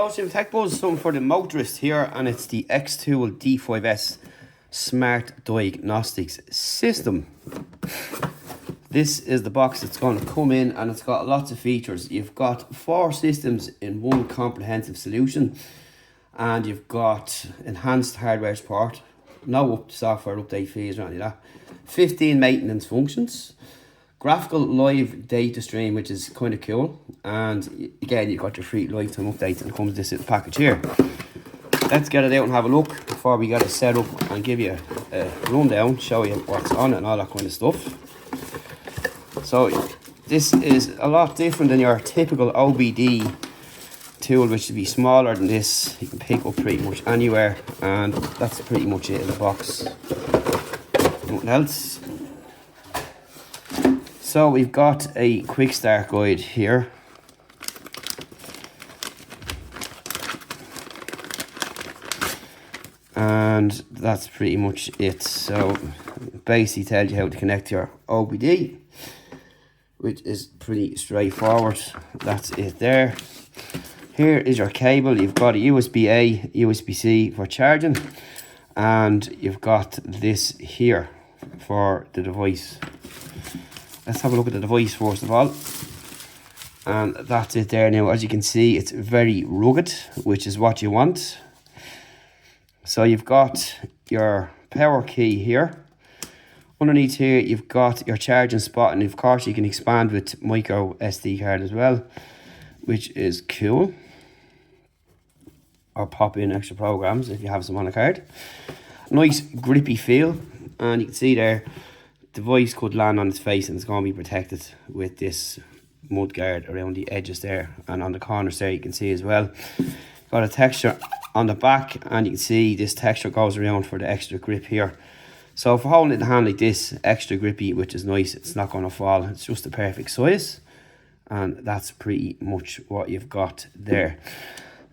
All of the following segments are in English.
Hello, Jim Tech Buzz, something for the motorist here, and it's the XTOOL D5S Smart Diagnostics System. This is the box that's going to come in, and it's got lots of features. You've got 4 systems in one comprehensive solution, and you've got enhanced hardware support, no software update fees or anything like that, 15 maintenance functions, graphical live data stream, which is kind of cool, and again you've got your free lifetime updates, and it comes in this little package here. Let's get it out and have a look before we get it set up and give you a rundown, show you what's on it and all that kind of stuff. So this is a lot different than your typical OBD tool, which should be smaller than this. You can pick up pretty much anywhere, and that's pretty much it in the box. Nothing else. So we've got a quick start guide here. And that's pretty much it. So basically tells you how to connect your OBD, which is pretty straightforward. That's it there. Here is your cable. You've got a USB-A, USB-C for charging, and you've got this here for the device. Let's have a look at the device first of all. And that's it there. Now, as you can see, it's very rugged, which is what you want. So you've got your power key here. Underneath here, you've got your charging spot, and of course you can expand with micro SD card as well, which is cool. Or pop in extra programs if you have some on a card. Nice grippy feel, and you can see there, the device could land on its face and it's going to be protected with this mud guard around the edges there, and on the corners there you can see as well. Got a texture on the back, and you can see this texture goes around for the extra grip here. So for holding it in the hand like this, extra grippy, which is nice, it's not going to fall, it's just the perfect size, and that's pretty much what you've got there.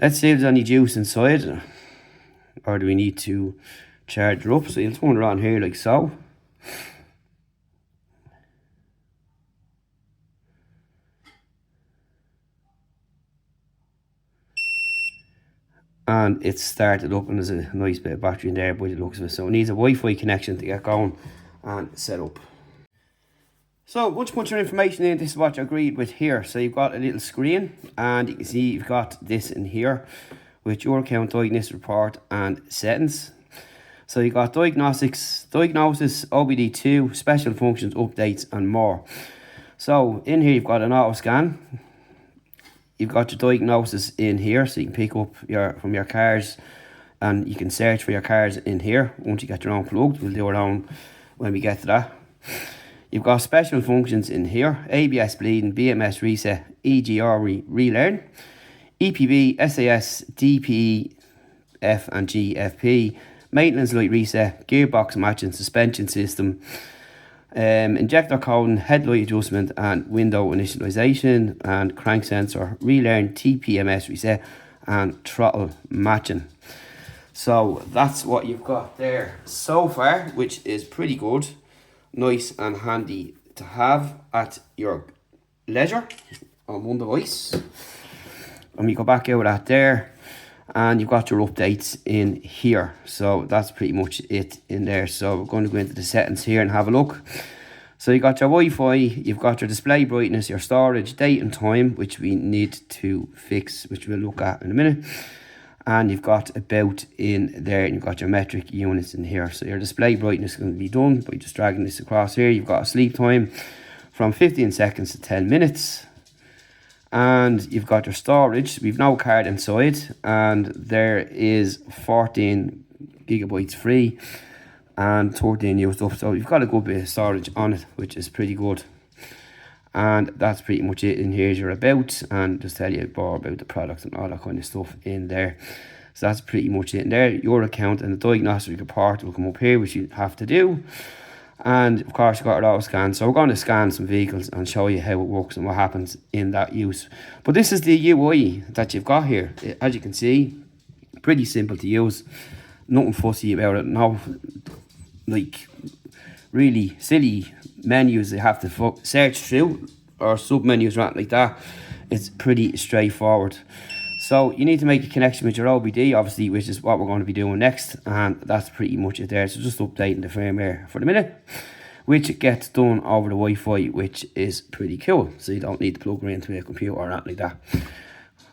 Let's see if there's any juice inside, or do we need to charge her up. So you'll turn it on here like so. And it's started up, and there's a nice bit of battery in there by the looks of it. So it needs a Wi-Fi connection to get going and set up. So once you put your information in, this is what you're agreed with here. So you've got a little screen, and you can see you've got this in here with your account, diagnosis report and settings. So you've got diagnostics, diagnosis, OBD2, special functions, updates and more. So in here you've got an auto scan. You've got your diagnosis in here, so you can pick up from your cars, and you can search for your cars in here once you get your own plugged. We'll do our own when we get to that. You've got special functions in here: ABS bleeding, BMS reset, EGR relearn, EPB, SAS, DPE, F and GFP, maintenance light reset, gearbox matching, suspension system, injector coding, headlight adjustment and window initialization, and crank sensor, relearn, TPMS reset and throttle matching. So that's what you've got there so far, which is pretty good, nice and handy to have at your leisure on one device. And we go back out of that there, and you've got your updates in here. So that's pretty much it in there. So we're going to go into the settings here and have a look. So you got your Wi-Fi, you've got your display brightness, your storage, date and time, which we need to fix, which we'll look at in a minute. And you've got about in there, and you've got your metric units in here. So your display brightness is going to be done by just dragging this across here. You've got a sleep time from 15 seconds to 10 minutes. And you've got your storage. We've no card inside, and there is 14 gigabytes free and 13 used up. So you've got a good bit of storage on it, which is pretty good. And that's pretty much it. In here's your about, and just tell you more about the product and all that kind of stuff in there. So that's pretty much it in there. Your account and the diagnostic report will come up here, which you have to do. And of course you've got your auto scan. So we're going to scan some vehicles and show you how it works and what happens in that use. But this is the UI that you've got here. As you can see, pretty simple to use. Nothing fussy about it. No, like, really silly menus they have to search through, or sub menus or anything like that. It's pretty straightforward. So you need to make a connection with your OBD, obviously, which is what we're going to be doing next, and that's pretty much it there. So just updating the firmware for the minute, which gets done over the Wi-Fi, which is pretty cool. So you don't need to plug it into a computer or anything like that,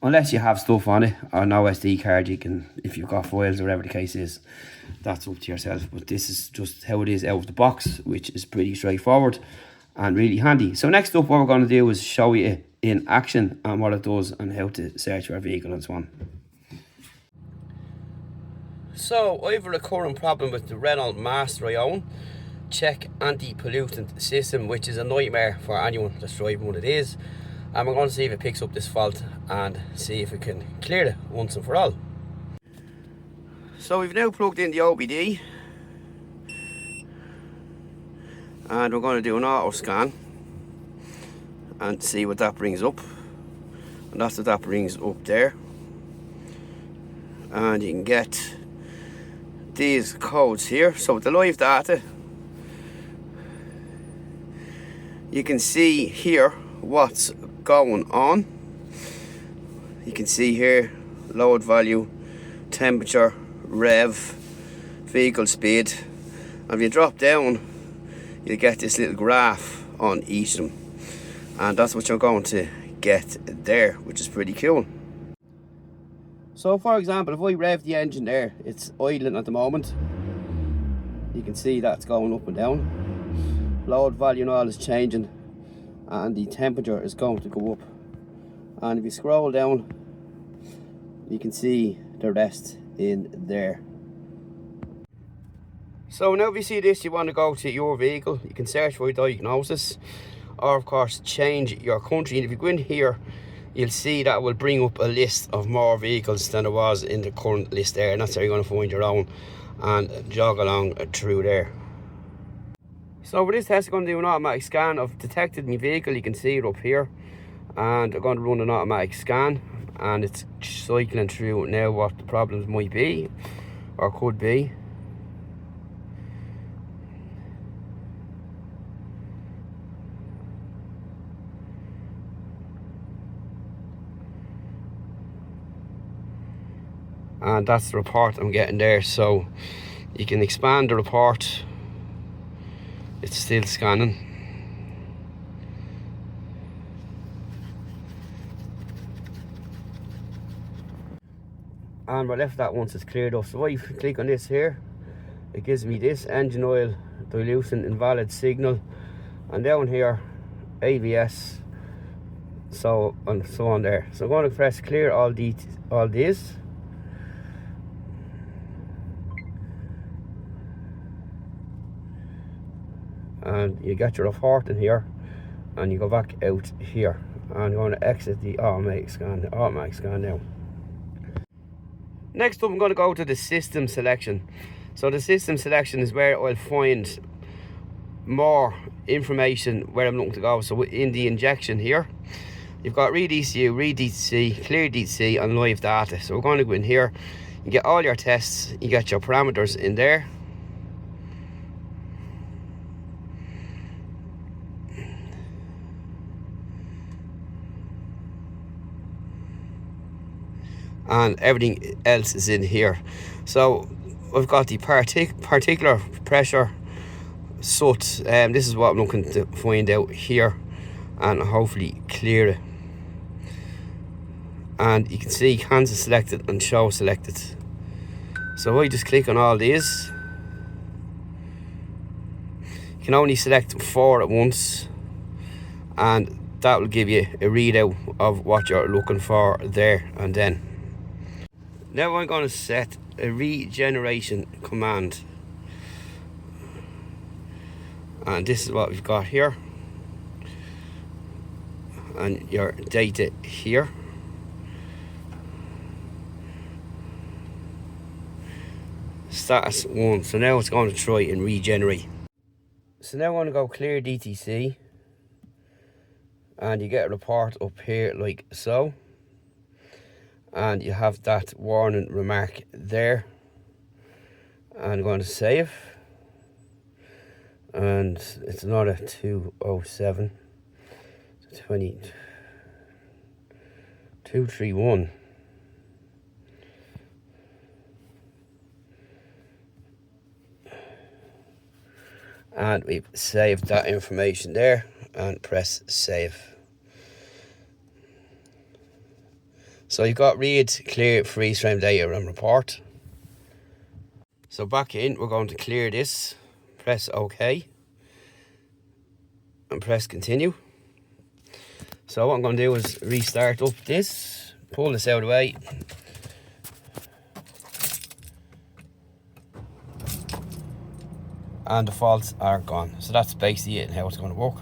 unless you have stuff on it or no SD card. You can, if you've got files or whatever the case is, that's up to yourself. But this is just how it is out of the box, which is pretty straightforward and really handy. So next up, what we're going to do is show you in action and what it does and how to search your vehicle and so on. So I have a recurring problem with the Renault Master I own. Check anti-pollutant system, which is a nightmare for anyone that's driving one of these. And we're going to see if it picks up this fault and see if we can clear it once and for all. So we've now plugged in the OBD and we're going to do an auto scan and see what that brings up. And that's what that brings up there. And you can get these codes here. So with the live data, you can see here what's going on. You can see here load value, temperature, rev, vehicle speed. And if you drop down, you'll get this little graph on each of them. And that's what you're going to get there, which is pretty cool. So for example, if I rev the engine there, it's idling at the moment. You can see that's going up and down. Load value and all is changing, and the temperature is going to go up. And if you scroll down, you can see the rest in there. So now if you see this, you want to go to your vehicle, you can search for diagnosis, or of course change your country. And if you go in here, you'll see that will bring up a list of more vehicles than there was in the current list there, and that's how you're going to find your own and jog along through there. So for this test, I'm going to do an automatic scan. I've detected my vehicle, you can see it up here, and I'm going to run an automatic scan, and it's cycling through now what the problems might be or could be. And that's the report I'm getting there. So you can expand the report. It's still scanning. And we're left that once it's cleared up. So if I click on this here, it gives me this engine oil dilution invalid signal, and down here AVS, so and so on there. So I'm going to press clear all these. And you get your report in here, and you go back out here, and I'm going to exit the automatic scan now. Next up, I'm going to go to the system selection. So the system selection is where I'll find more information where I'm looking to go. So in the injection here, you've got read ECU, read DTC, clear DTC, and live data. So we're going to go in here, you get all your tests, you get your parameters in there. And everything else is in here. So I've got the particular pressure soot. This is what I'm looking to find out here, and hopefully clear it. And you can see cancel selected and show selected. So I just click on all these. You can only select 4 at once, and that will give you a readout of what you're looking for there and then. Now I'm going to set a regeneration command, and this is what we've got here, and your data here. Status 1. So now it's going to try and regenerate. So now I'm going to go clear DTC, and you get a report up here like so. And you have that warning remark there. And I'm going to save. And it's another 207. 231. And we've saved that information there and press save. So you've got read, clear, freeze frame data and report. So back in, we're going to clear this, press OK and press continue. So what I'm going to do is restart up this, pull this out of the way. And the faults are gone. So that's basically it and how it's going to work.